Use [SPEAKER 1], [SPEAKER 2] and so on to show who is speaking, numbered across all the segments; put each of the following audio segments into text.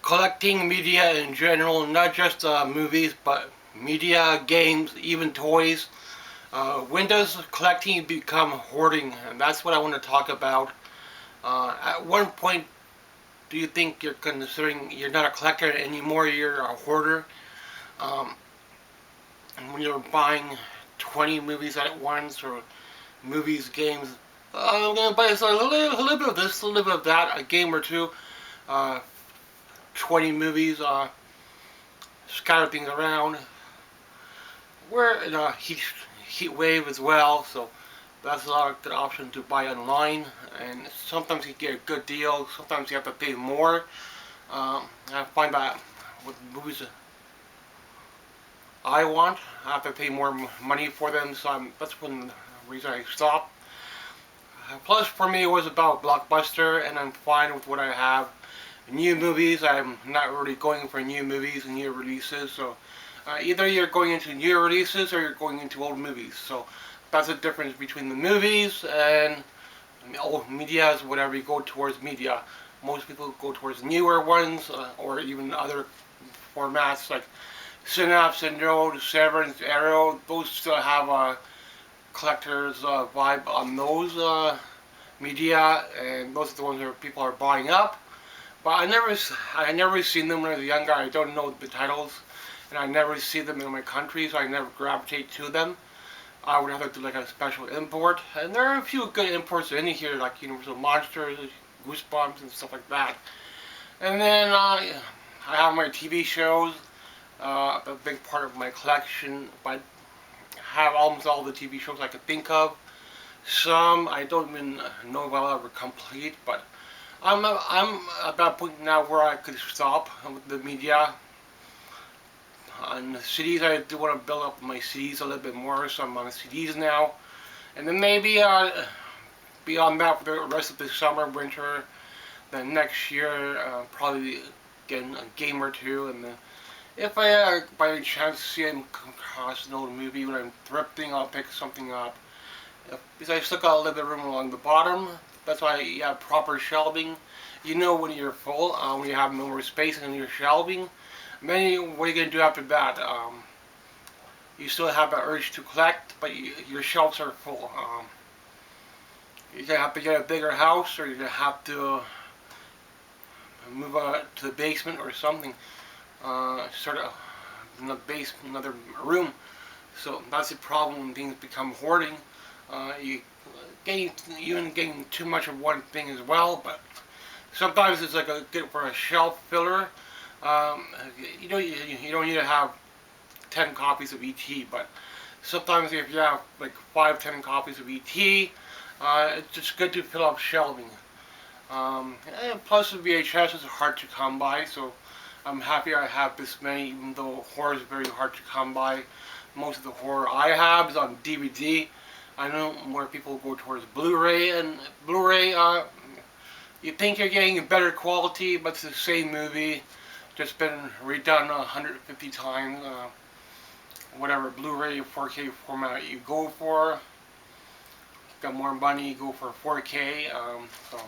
[SPEAKER 1] collecting media in general, not just movies, but media, games, even toys. When does collecting become hoarding? And that's what I want to talk about. At one point, do you think you're considering you're not a collector anymore, you're a hoarder? Um, and when you're buying 20 movies at once, or movies, games, I'm going to buy a little bit of this, a little bit of that, a game or two, uh, 20 movies, scatter things around. We're in a heat wave as well, so that's a lot of good options to buy online. And sometimes you get a good deal, sometimes you have to pay more. I find that with movies I want, I have to pay more money for them, so that's one reason I stopped. Plus, for me, it was about Blockbuster, and I'm fine with what I have. New movies, I'm not really going for new movies and new releases, so either you're going into new releases or you're going into old movies. So that's the difference between the movies and old media. Is whatever you go towards media. Most people go towards newer ones, or even other formats like Synapse, Syndrome, Severance, Arrow. Those still have a collector's vibe on those media, and those are the ones that people are buying up. But I never seen them when I was younger. I don't know the titles, and I never see them in my country, so I never gravitate to them. I would have to do like a special import, and there are a few good imports in here, like Universal Monsters, Goosebumps, and stuff like that. And then I have my TV shows, a big part of my collection. But I have almost all the TV shows I could think of. Some I don't even know if I'll ever complete, but I'm at that point now where I could stop with the media. On the CDs, I do want to build up my CDs a little bit more, so I'm on CDs now. And then maybe beyond that, for the rest of the summer, winter, then next year, probably getting a game or two. And then if I by any chance see him across an old movie when I'm thrifting, I'll pick something up. Because I still got a little bit of room along the bottom. That's why you have proper shelving. You know when you're full, when you have no more space in your shelving. Then what are you going to do after that? You still have the urge to collect, but your shelves are full. You're going to have to get a bigger house, or you're going to have to move to the basement or something. Sort of in the basement, another room. So that's the problem when things become hoarding. You even getting too much of one thing as well, but sometimes it's like a good for a shelf filler. You don't need to have 10 copies of ET, but sometimes if you have like 5, 10 copies of ET, it's just good to fill up shelving. And plus the VHS is hard to come by, so I'm happy I have this many, even though horror is very hard to come by. Most of the horror I have is on DVD. I know more people go towards Blu-ray, and Blu-ray, you think you're getting better quality, but it's the same movie, just been redone 150 times. Whatever Blu-ray, 4K format you go for, got more money, you go for 4K. So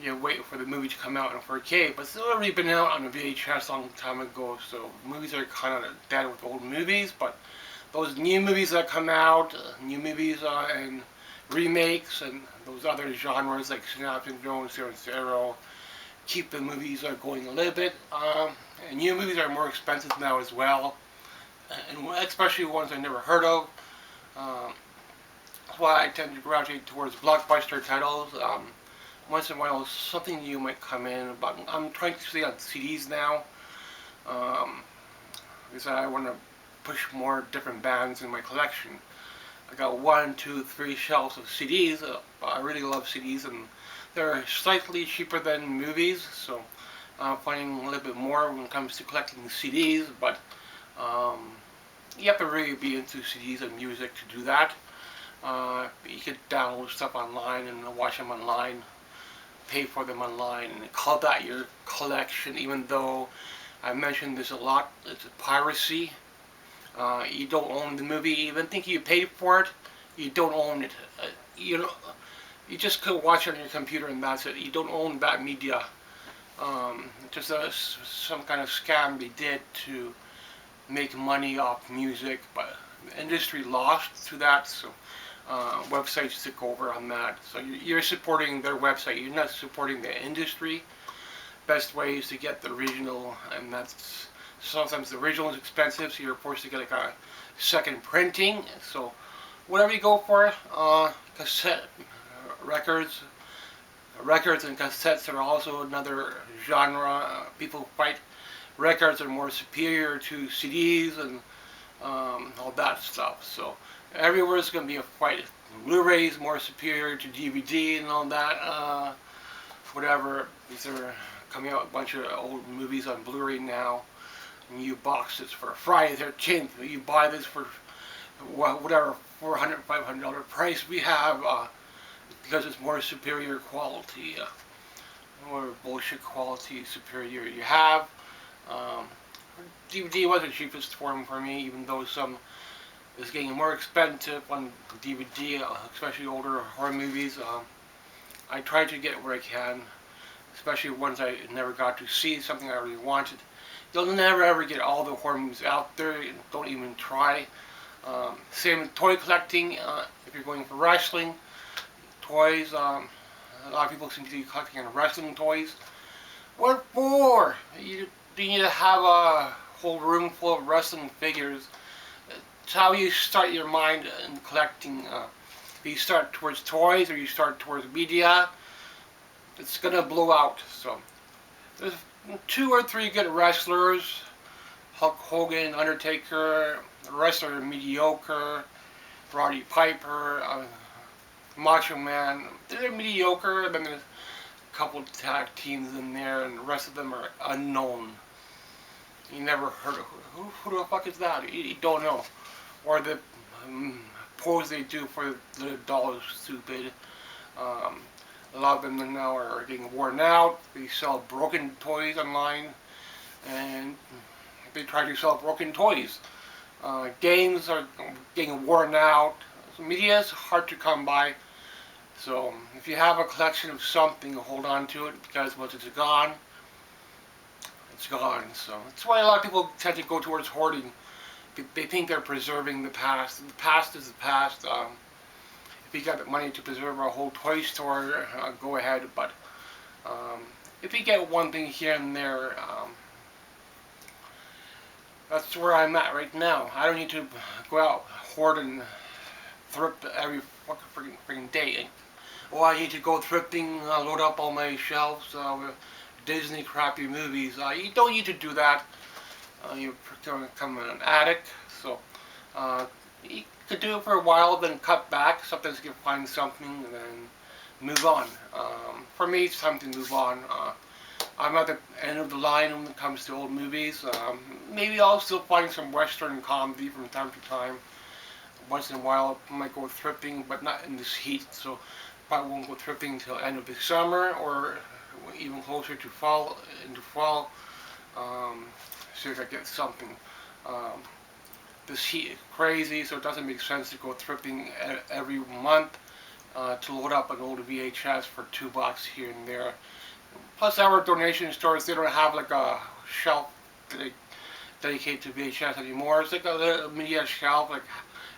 [SPEAKER 1] you wait for the movie to come out in 4K, but it's already been out on a VHS a long time ago. So movies are kind of dead with old movies, but those new movies that come out, new movies and remakes, and those other genres like Synapse and Jones, Arrow, keep the movies going a little bit. And new movies are more expensive now as well, and especially ones I never heard of. That's why I tend to gravitate towards blockbuster titles. Once in a while, something new might come in, but I'm trying to stay on CDs now. Because I want to push more different bands in my collection. I got 1, 2, 3 shelves of CDs. I really love CDs, and they're slightly cheaper than movies, so I'm finding a little bit more when it comes to collecting CDs, but you have to really be into CDs and music to do that. You could download stuff online and watch them online, pay for them online, and call that your collection, even though I mentioned this a lot. It's piracy. You don't own the movie, even think you paid for it, you don't own it. You just could watch it on your computer and that's it. You don't own that media. Just some kind of scam they did to make money off music, but the industry lost to that, so websites took over on that. So you're supporting their website, you're not supporting the industry. Best way is to get the original, and that's sometimes the original is expensive, so you're forced to get like a second printing. So whatever you go for, cassette records, records and cassettes are also another genre. People fight records are more superior to CDs and all that stuff. So everywhere is going to be a fight. Blu-ray is more superior to DVD and all that. Whatever. These are coming out a bunch of old movies on Blu-ray now. And you box this for Friday the 13th. You buy this for whatever $400, $500 price we have because it's more superior quality. More bullshit quality superior you have. Um, DVD was the cheapest form for me, even though some is getting more expensive on DVD, especially older horror movies. I try to get where I can, especially ones I never got to see, something I really wanted. You'll never ever get all the horror movies out there, don't even try. Same with toy collecting, if you're going for wrestling, toys, a lot of people seem to be collecting wrestling toys. What for? You need to have a whole room full of wrestling figures. It's how you start your mind in collecting. You start towards toys or you start towards media, it's gonna blow out. So there's 2 or 3 good wrestlers. Hulk Hogan, Undertaker, the rest are mediocre. Roddy Piper, Macho Man, they're mediocre. Then there's a couple of tag teams in there, and the rest of them are unknown. You never heard of who the fuck is that? You don't know. Or the pose they do for the doll is stupid. A lot of them now are getting worn out. They sell broken toys online, and they try to sell broken toys. Games are getting worn out. So media is hard to come by. So if you have a collection of something, hold on to it, because once it's gone, it's gone. So that's why a lot of people tend to go towards hoarding. They think they're preserving the past. The past is the past. If you got the money to preserve a whole toy store, go ahead. But if you get one thing here and there, that's where I'm at right now. I don't need to go out hoard and thrift every fucking freaking day. Or I need to go thrifting, load up all my shelves with Disney crappy movies. You don't need to do that. You're become an addict. So you could do it for a while, then cut back. Sometimes you can find something and then move on. For me, it's time to move on. I'm at the end of the line when it comes to old movies. Maybe I'll still find some Western comedy from time to time. Once in a while, I might go thrifting, but not in this heat. So probably won't go thrifting until end of the summer or even closer to fall, into fall. See if I get something. This heat is crazy, so it doesn't make sense to go thrifting every month to load up an old VHS for $2 here and there. Plus, our donation stores, they don't have like a shelf dedicated to VHS anymore. It's like a little media shelf, like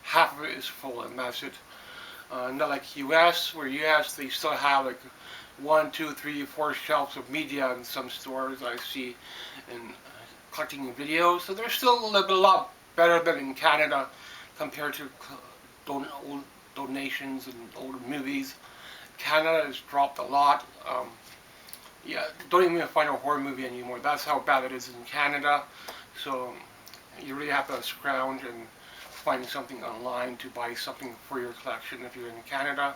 [SPEAKER 1] half of it is full, and that's it. Not like US, where US they still have like 1, 2, 3, 4 shelves of media in some stores I see, and collecting videos. So they're still a lot better than in Canada compared to old donations and older movies. Canada has dropped a lot. Yeah, don't even find a horror movie anymore. That's how bad it is in Canada. So you really have to scrounge and find something online to buy something for your collection if you're in Canada.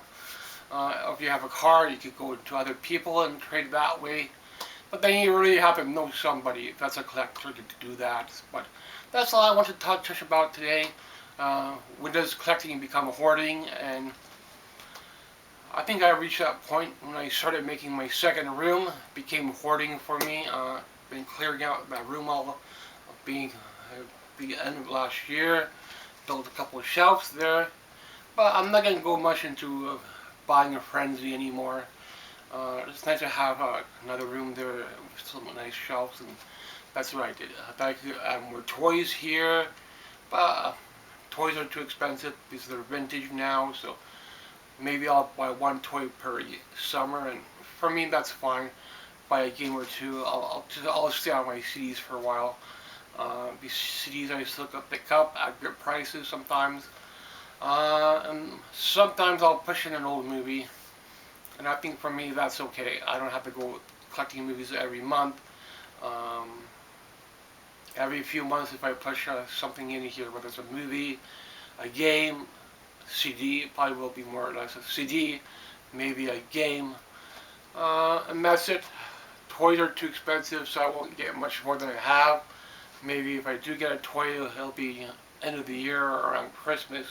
[SPEAKER 1] If you have a car, you could go to other people and trade that way. But then you really have to know somebody if that's a collector to do that. But that's all I want to touch about today. When does collecting become hoarding? And I think I reached that point when I started making my second room. It became hoarding for me. Been clearing out that room all being the end of last year. Built a couple of shelves there. But I'm not going to go much into buying a frenzy anymore. It's nice to have another room there with some nice shelves, and that's what I did. I could add more toys here, but toys are too expensive because they're vintage now, so maybe I'll buy one toy per summer, and for me that's fine. Buy a game or two. I'll stay on my CDs for a while. These CDs I still pick up at good prices sometimes, and sometimes I'll push in an old movie, and I think for me that's okay. I don't have to go collecting movies every month. Um, every few months, if I push something in here, whether it's a movie, a game, CD, probably will be more or less a CD, maybe a game, and that's it. Toys are too expensive, so I won't get much more than I have. Maybe if I do get a toy, it'll be end of the year or around Christmas.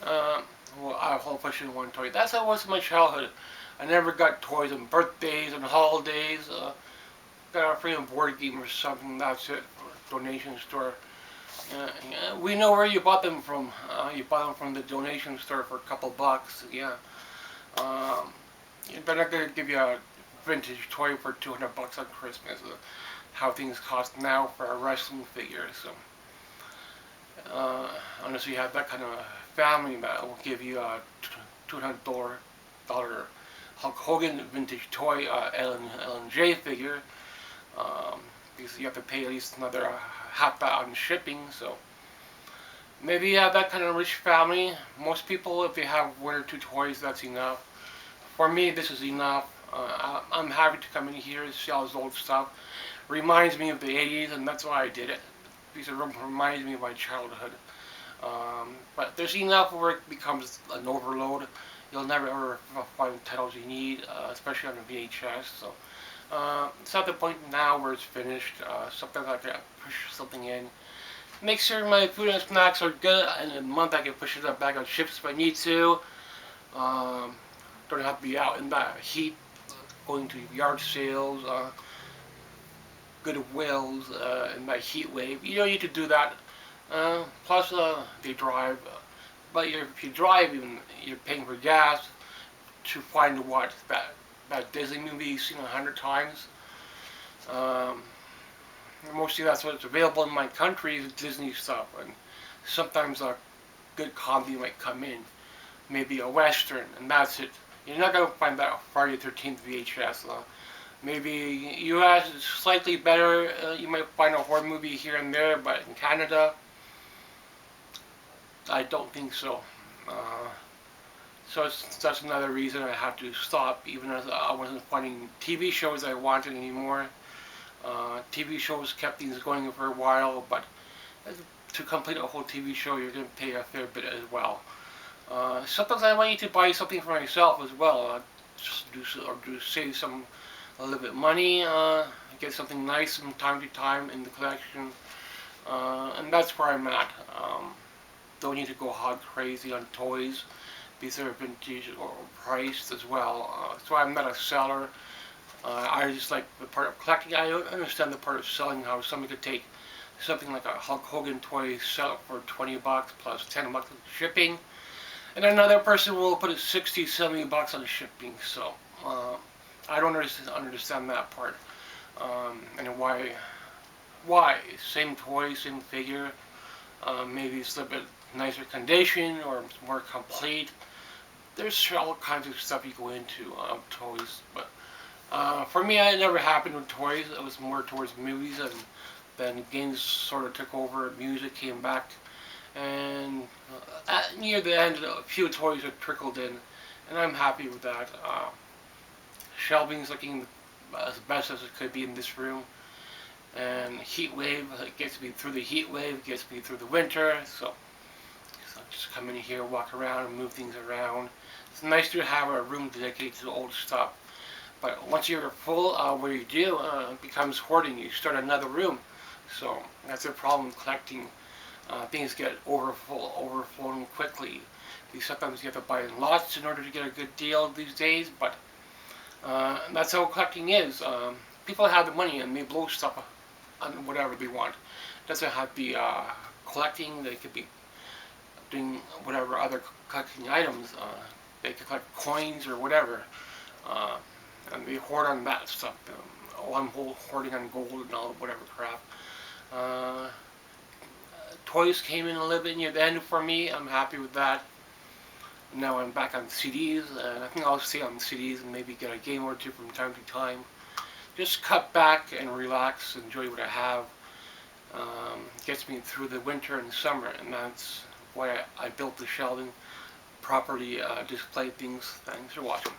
[SPEAKER 1] Uh, well, I'll push in one toy. That's how it was in my childhood. I never got toys on birthdays and holidays. Got a free board game or something. That's it. Donation store. Yeah, we know where you bought them from. You bought them from the donation store for a couple bucks. Yeah. Um, they're not gonna give you a vintage toy for 200 bucks on Christmas. How things cost now for a wrestling figure. So unless you have that kind of family that will give you a $200 Hulk Hogan vintage toy LNJ figure, because you have to pay at least another half that on shipping. So maybe you have that kind of rich family. Most people, if they have one or two toys, that's enough. For me, this is enough. I'm happy to come in here and see all this old stuff. Reminds me of the 80s, and that's why I did it. Because it reminds me of my childhood. But there's enough where it becomes an overload. You'll never ever find titles you need, especially on a VHS. So it's at the point now where it's finished. Sometimes I can push something in. Make sure my food and snacks are good. In a month I can push it up back on chips if I need to. Don't have to be out in that heat, going to yard sales, Goodwills, in that heat wave. You don't need to do that. Plus, they drive. But if you drive, even you're paying for gas to find what that Disney movie you've seen 100 times. Um, Mostly that's what's available in my country is Disney stuff, and sometimes a good comedy might come in, maybe a western, and that's it. You're not gonna find that Friday the 13th VHS. Maybe U.S. is slightly better. You might find a horror movie here and there, but in Canada, I don't think so. So that's another reason I have to stop, even as I wasn't finding TV shows I wanted anymore. TV shows kept things going for a while, but to complete a whole TV show, you're going to pay a fair bit as well. Sometimes I might need to buy something for myself as well, just do save a little bit money, get something nice from time to time in the collection, and that's where I'm at. Don't need to go hog crazy on toys. These are vintage or priced as well. So I'm not a seller. I just like the part of collecting. I don't understand the part of selling, how somebody could take something like a Hulk Hogan toy, sell it for 20 bucks plus 10 bucks on shipping, and another person will put it 60, 70 bucks on shipping. So I don't understand that part. And why? Same toy, same figure, maybe it's a little bit nicer condition or more complete. There's all kinds of stuff you go into toys, but for me, it never happened with toys. It was more towards movies, and then games sort of took over. Music came back, and near the end, a few toys have trickled in, and I'm happy with that. Shelving's looking as best as it could be in this room, and heat wave, it gets me through the heat wave, gets me through the winter. So just come in here, walk around, and move things around. It's nice to have a room dedicated to the old stuff. But once you're full, what you do, it becomes hoarding. You start another room. So that's the problem with collecting. Things get overflowing quickly. Sometimes you have to buy in lots in order to get a good deal these days, but that's how collecting is. People have the money and they blow stuff on whatever they want. It doesn't have to be collecting. They could be doing whatever other collecting items. They could collect coins or whatever. and they hoard on that stuff. I'm hoarding on gold and all whatever crap. Uh, Toys came in a little bit near the end for me. I'm happy with that. Now I'm back on CDs, and I think I'll stay on CDs and maybe get a game or two from time to time. Just cut back and relax, enjoy what I have. Gets me through the winter and summer, and that's why I built the shelving properly, display things. Thanks for watching.